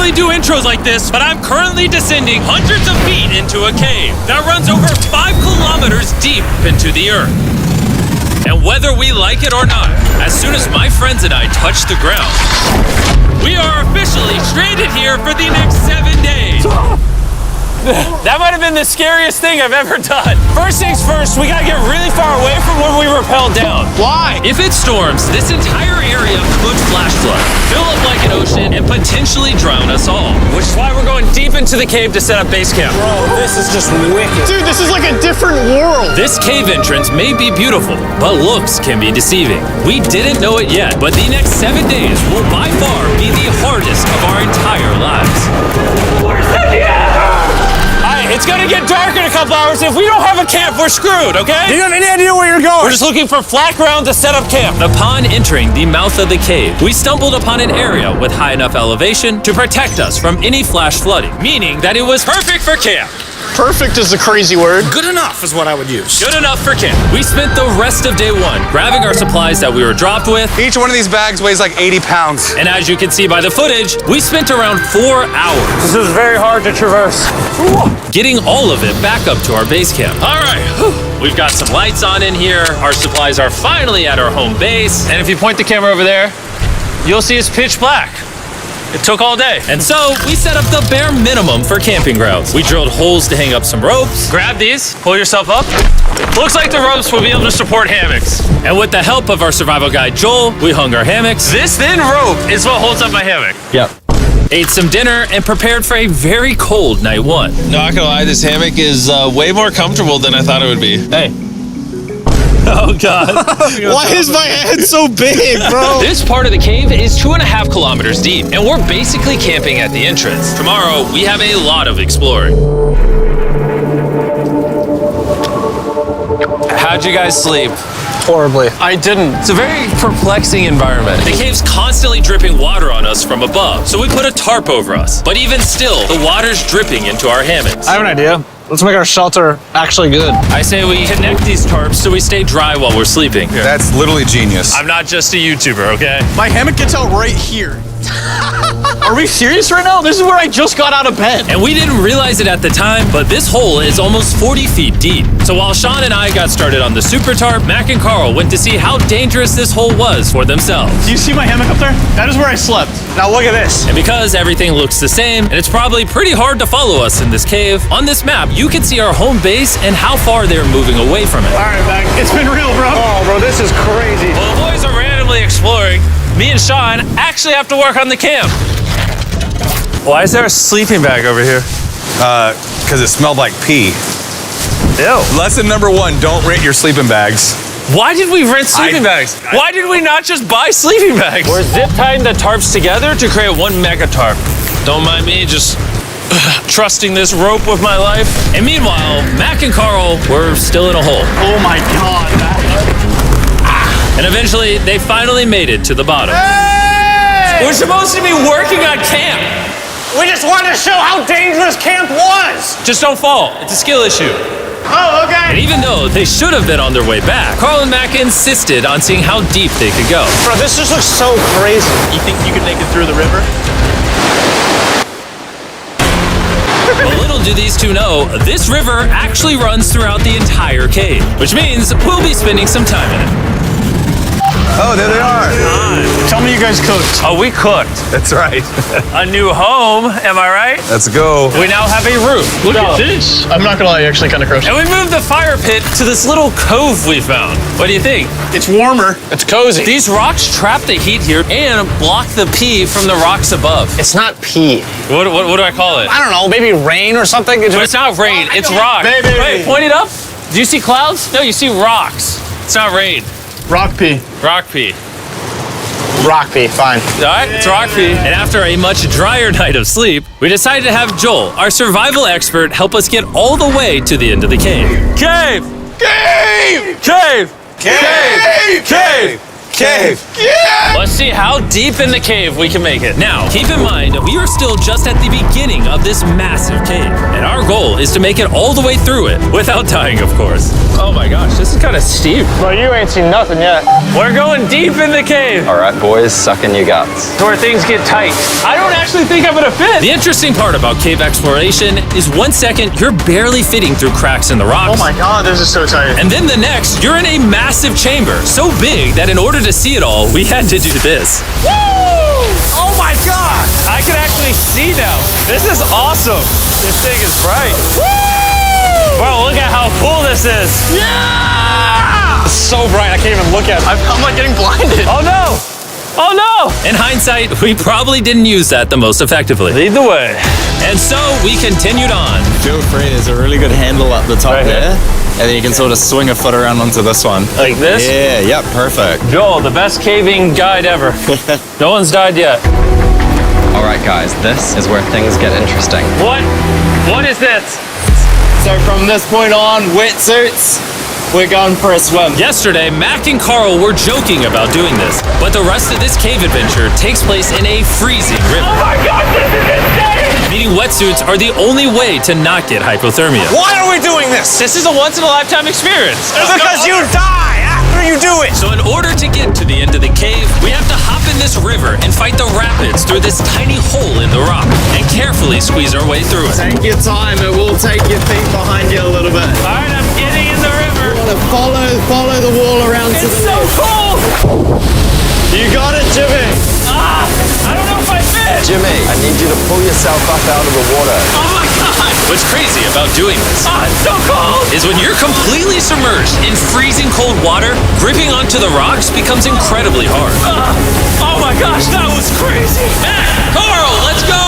normally do intros like this, but I'm currently descending hundreds of feet into a cave that runs over 5 kilometers deep into the earth. And whether we like it or not, as soon as my friends and I touch the ground, we are officially stranded here for the next 7 days. That might have been the scariest thing I've ever done. First things first, we gotta get really far away from where we rappelled down. Why? If it storms, this entire area could flash flood, fill up like an ocean, and potentially drown us all. Which is why we're going deep into the cave to set up base camp. Bro, this is just wicked. Dude, this is like a different world. This cave entrance may be beautiful, but looks can be deceiving. We didn't know it yet, but the next 7 days will by far be the hardest of our entire lives. It's gonna get dark in a couple hours. If we don't have a camp, we're screwed, okay? Do you have any idea where you're going? We're just looking for flat ground to set up camp. Upon entering the mouth of the cave, we stumbled upon an area with high enough elevation to protect us from any flash flooding, meaning that it was perfect for camp. Perfect is a crazy word. Good enough is what I would use. Good enough for camp. We spent the rest of day one grabbing our supplies that we were dropped with. Each one of these bags weighs like 80 pounds. And as you can see by the footage, we spent around 4 hours. This is very hard to traverse. Getting all of it back up to our base camp. All right, we've got some lights on in here. Our supplies are finally at our home base. And if you point the camera over there, you'll see it's pitch black. It took all day. And so we set up the bare minimum for camping grounds. We drilled holes to hang up some ropes. Grab these, pull yourself up. Looks like the ropes will be able to support hammocks. And with the help of our survival guide, Joel, we hung our hammocks. This thin rope is what holds up my hammock. Yep. Ate some dinner and prepared for a very cold night one. Not gonna lie, this hammock is way more comfortable than I thought it would be. Hey. Oh, God. Why is my head so big, bro? This part of the cave is 2.5 kilometers deep, and we're basically camping at the entrance. Tomorrow, we have a lot of exploring. How'd you guys sleep? Horribly. I didn't. It's a very perplexing environment. The cave's constantly dripping water on us from above, so we put a tarp over us. But even still, the water's dripping into our hammocks. I have an idea. Let's make our shelter actually good. I say we connect these tarps so we stay dry while we're sleeping. That's literally genius. I'm not just a YouTuber, okay? My hammock gets out right here. Are we serious right now? This is where I just got out of bed. And we didn't realize it at the time, but this hole is almost 40 feet deep. So while Sean and I got started on the super tarp, Mac and Carl went to see how dangerous this hole was for themselves. Do you see my hammock up there? That is where I slept. Now look at this. And because everything looks the same, and it's probably pretty hard to follow us in this cave, on this map, you can see our home base and how far they're moving away from it. All right, Mac. It's been real, bro. Oh, bro, this is crazy. While the boys are randomly exploring, me and Sean actually have to work on the camp. Why is there a sleeping bag over here? Because it smelled like pee. Ew. Lesson number 1, don't rent your sleeping bags. Why did we rent sleeping bags? Why did we not just buy sleeping bags? We're zip tying the tarps together to create one mega tarp. Don't mind me just trusting this rope with my life. And meanwhile, Mac and Carl were still in a hole. Oh my God, Mac. And eventually, they finally made it to the bottom. Hey! We're supposed to be working on camp. We just wanted to show how dangerous camp was. Just don't fall. It's a skill issue. Oh, okay. And even though they should have been on their way back, Carl and Mac insisted on seeing how deep they could go. Bro, this just looks so crazy. You think you could make it through the river? But little do these two know, this river actually runs throughout the entire cave, which means we'll be spending some time in it. Oh, there they are. Tell me you guys cooked. Oh, we cooked. That's right. A new home, am I right? Let's go. We now have a roof. Look at this. I'm not gonna lie, you're actually kind of gross. And we moved the fire pit to this little cove we found. What do you think? It's warmer. It's cozy. These rocks trap the heat here and block the pee from the rocks above. It's not pee. What do I call it? I don't know, maybe rain or something. But it's not rain, it's rock. Baby. Wait, point it up. Do you see clouds? No, you see rocks. It's not rain. Rock pee. Rock pee. Rock pee, fine. All right, it's rock pee. And after a much drier night of sleep, we decided to have Joel, our survival expert, help us get all the way to the end of the cave. Cave! Cave! Cave! Cave! Cave! Cave! Let's see how deep in the cave we can make it. Now, keep in mind, we are still just at the beginning of this massive cave, and our goal is to make it all the way through it, without dying, of course. Oh my gosh, this is kind of steep. Well, you ain't seen nothing yet. We're going deep in the cave. All right, boys, suck in your guts. To where things get tight. I don't actually think I'm gonna fit. The interesting part about cave exploration is 1 second, you're barely fitting through cracks in the rocks. Oh my God, this is so tight. And then the next, you're in a massive chamber, so big that in order to see it all, we had to do this. Woo! Oh my God! I can actually see now. This is awesome. This thing is bright. Woo! Bro, look at how cool this is. Yeah! It's so bright, I can't even look at it. I'm like getting blinded. Oh no! Oh no! In hindsight, we probably didn't use that the most effectively. Lead the way. And so we continued on. Feel free, there's a really good handle up the top Right here? there. And then you can sort of swing a foot around onto this one. Like this? Yeah, yep, perfect. Joel, the best caving guide ever. No one's died yet. All right, guys, this is where things get interesting. What? What is this? So from this point on, wetsuits, we're going for a swim. Yesterday, Mac and Carl were joking about doing this, but the rest of this cave adventure takes place in a freezing river. Oh my God, this is insane! Meaning wetsuits are the only way to not get hypothermia. Why are we doing this? This is a once-in-a-lifetime experience. Because you die after you do it. So in order to get to the end of the cave, we have to hop in this river and fight the rapids through this tiny hole in the rock and carefully squeeze our way through it. Take your time, it will take your feet behind you a little bit. All right, I'm getting in the river. Follow the wall around to It's the so left. cool. You got it, Jimmy. Ah, I don't know if I fit. Jimmy, I need you to pull yourself up out of the water. Oh my God. What's crazy about doing this It's so cold. is when you're completely submerged in freezing cold water, gripping onto the rocks becomes incredibly hard. Oh my gosh, that was crazy. Matt, Carl, let's go.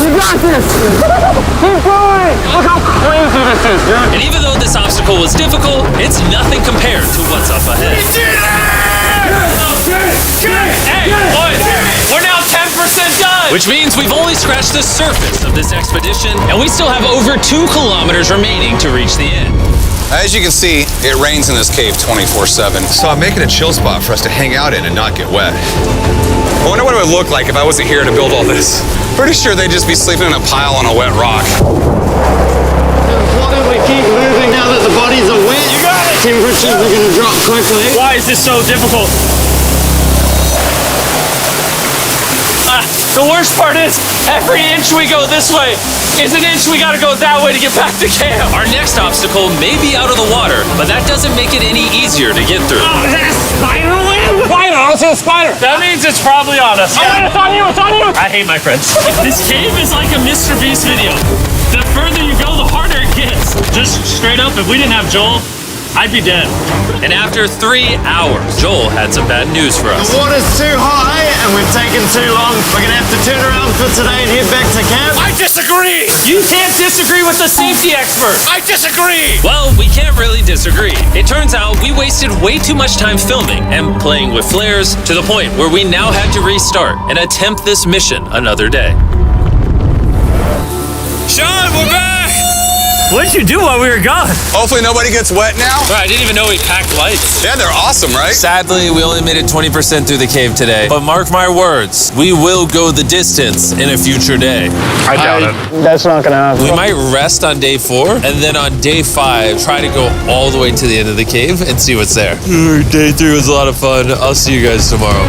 You got this. Keep going. Look how crazy this is, dude. And even though this obstacle was difficult, it's nothing compared to what's up ahead. Hey, boys, we're now 10% done. Which means we've only scratched the surface of this expedition, and we still have over 2 kilometers remaining to reach the end. As you can see, it rains in this cave 24/7. So I'm making a chill spot for us to hang out in and not get wet. I wonder what it would look like if I wasn't here to build all this. Pretty sure they'd just be sleeping in a pile on a wet rock. Why don't we keep moving now that the bodies are wet? You got it. Temperatures are going to drop quickly. Why is this so difficult? The worst part is, every inch we go this way is an inch we gotta go that way to get back to camp. Our next obstacle may be out of the water, but that doesn't make it any easier to get through. Is that a spider web? Spider, I don't see a spider. That means it's probably on us. Yeah. It's on you, it's on you. I hate my friends. This cave is like a Mr. Beast video. The further you go, the harder it gets. Just straight up, if we didn't have Joel, I'd be dead. And after 3 hours, Joel had some bad news for us. The water's too high and we've taken too long. We're going to have to turn around for today and head back to camp. I disagree. You can't disagree with the safety expert. I disagree. Well, we can't really disagree. It turns out we wasted way too much time filming and playing with flares to the point where we now had to restart and attempt this mission another day. Sean, we're back! What'd you do while we were gone? Hopefully nobody gets wet now. I didn't even know we packed lights. Yeah, they're awesome, right? Sadly, we only made it 20% through the cave today. But mark my words, we will go the distance in a future day. I doubt it. That's not gonna happen. We might rest on day 4, and then on day 5, try to go all the way to the end of the cave and see what's there. Day 3 was a lot of fun. I'll see you guys tomorrow.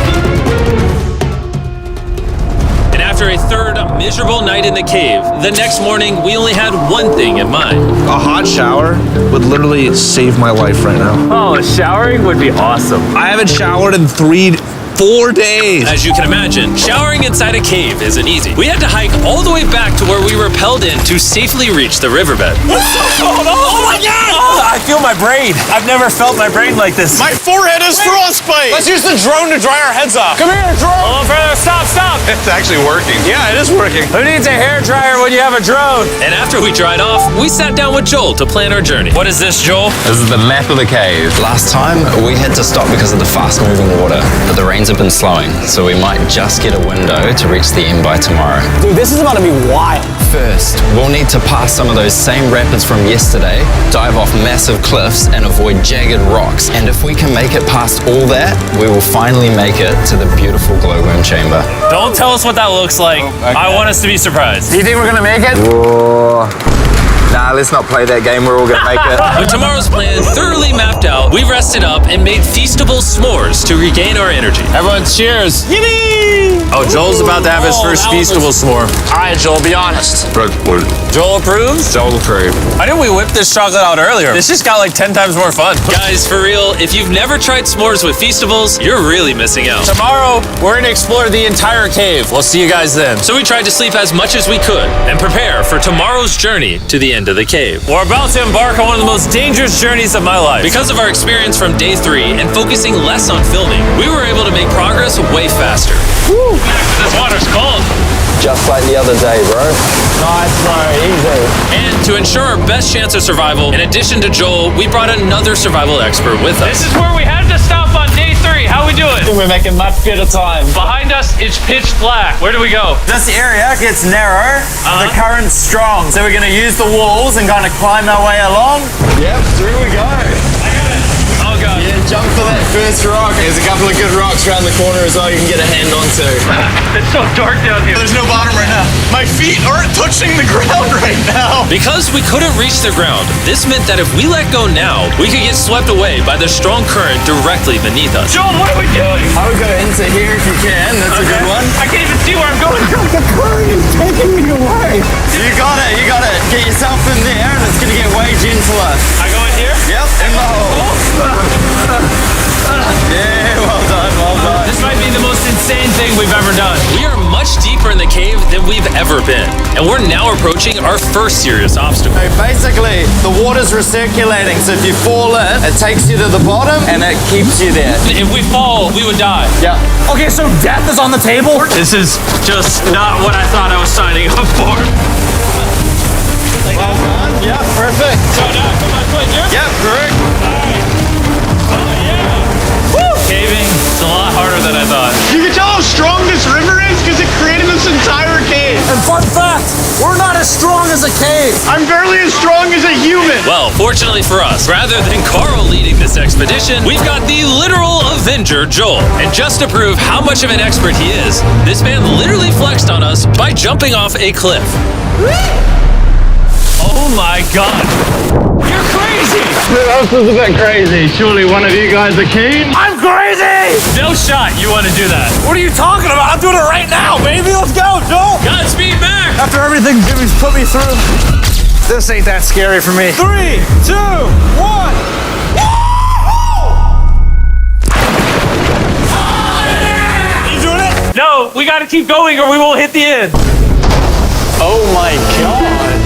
And after a third miserable night in the cave, the next morning we only had one thing in mind. A hot shower would literally save my life right now. Oh, showering would be awesome. I haven't showered in 4 days. As you can imagine, showering inside a cave isn't easy. We had to hike all the way back to where we rappelled in to safely reach the riverbed. Oh my God! I feel my brain. I've never felt my brain like this. My forehead is frostbite. Let's use the drone to dry our heads off. Come here, drone. A little further. Stop. It's actually working. Yeah, it is working. Who needs a hair dryer when you have a drone? And after we dried off, we sat down with Joel to plan our journey. What is this, Joel? This is the map of the cave. Last time, we had to stop because of the fast-moving water, but the rains have been slowing, so we might just get a window to reach the end by tomorrow. Dude, this is about to be wild. First, we'll need to pass some of those same rapids from yesterday, dive off massive cliffs, and avoid jagged rocks. And if we can make it past all that, we will finally make it to the beautiful glowworm chamber. Don't tell us what that looks like. I want us to be surprised. Do you think we're gonna make it? Nah, let's not play that game. We're all gonna make it. With tomorrow's plan thoroughly mapped out, we rested up and made feastable s'mores to regain our energy. Everyone, cheers. Oh, Joel's about to have his first feastable s'more. All right, Joel, be honest. Joel approves? Joel approved. Why didn't we whip this chocolate out earlier? This just got like 10 times more fun. Guys, for real, if you've never tried s'mores with Feastables, you're really missing out. Tomorrow, we're gonna explore the entire cave. We'll see you guys then. So we tried to sleep as much as we could and prepare for tomorrow's journey to the end of the cave. We're about to embark on one of the most dangerous journeys of my life. Because of our experience from day 3 and focusing less on filming, we were able to make progress way faster. Woo! This water's cold. Just like the other day, bro. Nice, bro, easy. And to ensure our best chance of survival, in addition to Joel, we brought another survival expert with This us. is where we had to stop on day 3. How we doing? We're making much better time. Behind us, it's pitch black. Where do we go? This area gets narrow, the current's strong, so we're gonna use the walls and kind of climb our way along. Yep, through we go. Oh god. Yeah, jump for that first rock. There's a couple of good rocks around the corner as well you can get a hand onto. It's so dark down here. There's no bottom right now. My feet aren't touching the ground right now. Because we couldn't reach the ground, this meant that if we let go now, we could get swept away by the strong current directly beneath us. Joel, what are we doing? I would go into here if you can. That's a good one. I can't even see where I'm going. The current is taking me away. You got it. You got it. Get yourself in there, and it's gonna get way gentler. I go in here? Yep, in the hole. Yeah, well done, well done. This might be the most insane thing we've ever done. We are much deeper in the cave than we've ever been, and we're now approaching our first serious obstacle. So basically, the water's recirculating, so if you fall in, it takes you to the bottom, and it keeps you there. If we fall, we would die. Yeah. Okay, so death is on the table? This is just not what I thought I was signing up for. Well done. Yeah, perfect. So now I put my foot here? Yep, correct. Caving is a lot harder than I thought. You can tell how strong this river is because it created this entire cave. And fun fact, we're not as strong as a cave. I'm barely as strong as a human. Well, fortunately for us, rather than Carl leading this expedition, we've got the literal Avenger, Joel. And just to prove how much of an expert he is, this man literally flexed on us by jumping off a cliff. Oh my god. You're crazy! This is a bit crazy. Surely one of you guys are keen? I'm crazy! No shot you want to do that. What are you talking about? I'm doing it right now, baby. Let's go, Joel. Godspeed, Mac! After everything Jimmy's put me through, this ain't that scary for me. 3, 2, 1. You doing it? No, we gotta keep going or we won't hit the end. Oh my god.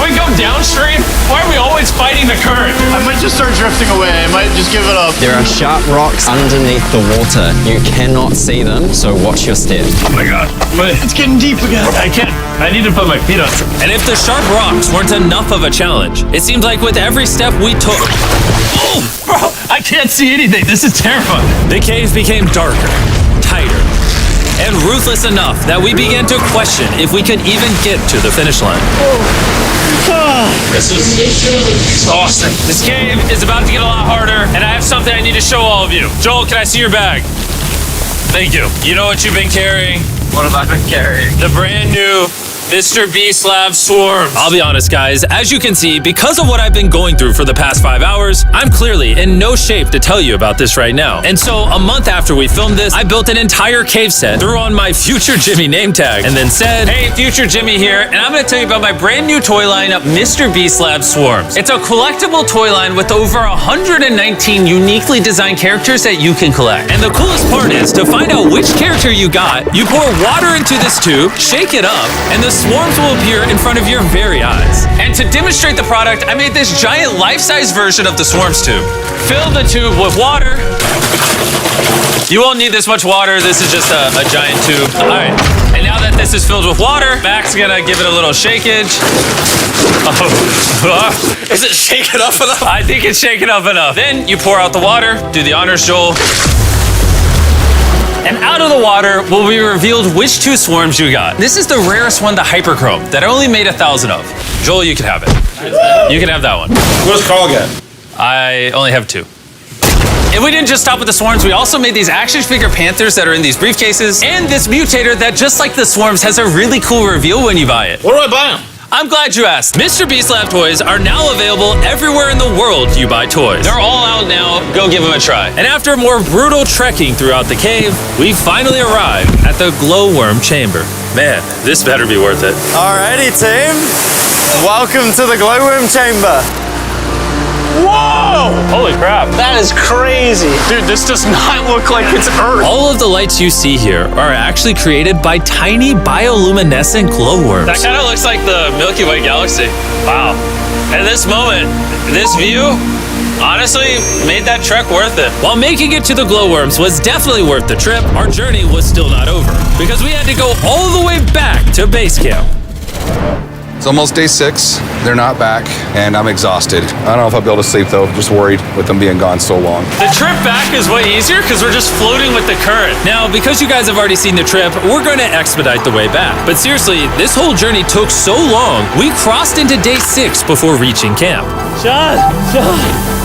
Can we go downstream? Why are we always fighting the current? I might just start drifting away. I might just give it up. There are sharp rocks underneath the water. You cannot see them, so watch your step. Oh my god. It's getting deep again. I can't. I need to put my feet on. And if the sharp rocks weren't enough of a challenge, it seems like with every step we took, Oh, bro, I can't see anything. This is terrifying. the cave became darker, tighter, and ruthless enough that we began to question if we could even get to the finish line. This is exhausting. This cave is about to get a lot harder, and I have something I need to show all of you. Joel, can I see your bag? Thank you. You know what you've been carrying? What have I been carrying? The brand new Mr. Beast Lab Swarms. I'll be honest, guys, as you can see, because of what I've been going through for the past 5 hours, I'm clearly in no shape to tell you about this right now. And so, a month after we filmed this, I built an entire cave set, threw on my Future Jimmy name tag, and then said, hey, Future Jimmy here, and I'm gonna tell you about my brand new toy line, Mr. Beast Lab Swarms. It's a collectible toy line with over 119 uniquely designed characters that you can collect. And the coolest part is, to find out which character you got, you pour water into this tube, shake it up, and the swarms will appear in front of your very eyes. And to demonstrate the product, I made this giant life-size version of the swarms tube. Fill the tube with water. You won't need this much water. This is just a giant tube. All right. And now that this is filled with water, Mac's gonna give it a little shakeage. Oh. Is it shaken up enough? I think it's shaken up enough. Then you pour out the water. Do the honors, Joel. And out of the water will be revealed which 2 swarms you got. This is the rarest one, the Hyperchrome, that I only made 1,000 of. Joel, you can have it. You can have that one. What's Carl get? I only have 2. And we didn't just stop with the swarms, we also made these action figure panthers that are in these briefcases, and this mutator that, just like the swarms, has a really cool reveal when you buy it. Where do I buy them? I'm glad you asked. Mr. Beast Lab toys are now available everywhere in the world you buy toys. They're all out now, go give them a try. And after more brutal trekking throughout the cave, we finally arrived at the glowworm chamber. Man, this better be worth it. Alrighty, team. Welcome to the glowworm chamber. Whoa! Holy crap. That is crazy. Dude, this does not look like it's Earth. All of the lights you see here are actually created by tiny bioluminescent glowworms. That kind of looks like the Milky Way galaxy. Wow. At this moment, this view honestly made that trek worth it. While making it to the glowworms was definitely worth the trip, our journey was still not over because we had to go all the way back to base camp. It's almost day 6. They're not back, and I'm exhausted. I don't know if I'll be able to sleep though. Just worried with them being gone so long. The trip back is way easier because we're just floating with the current. Now, because you guys have already seen the trip, we're going to expedite the way back. But seriously, this whole journey took so long, we crossed into day 6 before reaching camp. John.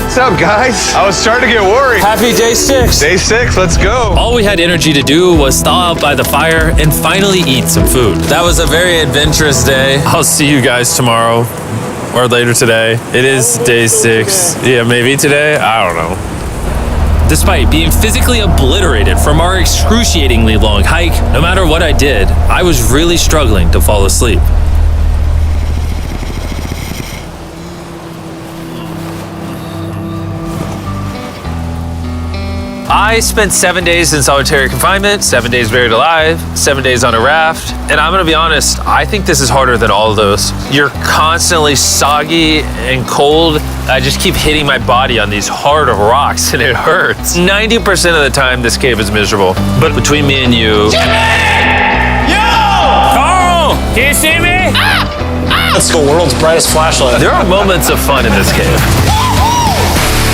What's up, guys? I was starting to get worried. Happy day 6. Day 6, let's go. All we had energy to do was thaw out by the fire and finally eat some food. That was a very adventurous day. I'll see you guys tomorrow or later today. It is day 6. Yeah, maybe today. I don't know. Despite being physically obliterated from our excruciatingly long hike, no matter what I did, I was really struggling to fall asleep. I spent 7 days in solitary confinement, 7 days buried alive, 7 days on a raft, and I'm gonna be honest, I think this is harder than all of those. You're constantly soggy and cold. I just keep hitting my body on these hard rocks and it hurts. 90% of the time, this cave is miserable. But between me and you... Jimmy! Yo! Carl! Can you see me? That's the world's brightest flashlight. There are moments of fun in this cave.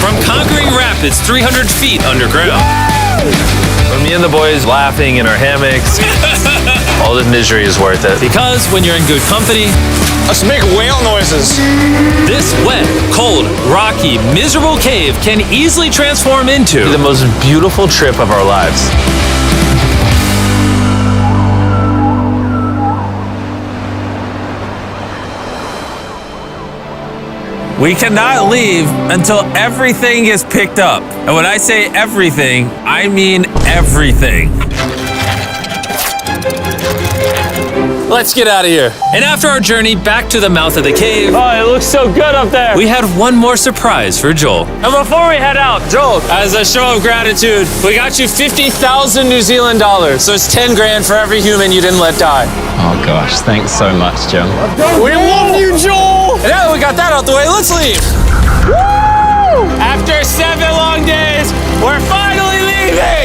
From conquering rapids 300 feet underground. From me and the boys laughing in our hammocks. All the misery is worth it. Because when you're in good company, Let's make whale noises. this wet, cold, rocky, miserable cave can easily transform into the most beautiful trip of our lives. We cannot leave until everything is picked up. And when I say everything, I mean everything. Let's get out of here. And after our journey back to the mouth of the cave, Oh, it looks so good up there. we had one more surprise for Joel. And before we head out, Joel, as a show of gratitude, we got you 50,000 New Zealand dollars. So it's 10 grand for every human you didn't let die. Oh gosh, thanks so much, Jim. We love you, Joel. And now that we got that out the way, let's leave. After 7 long days, we're finally leaving.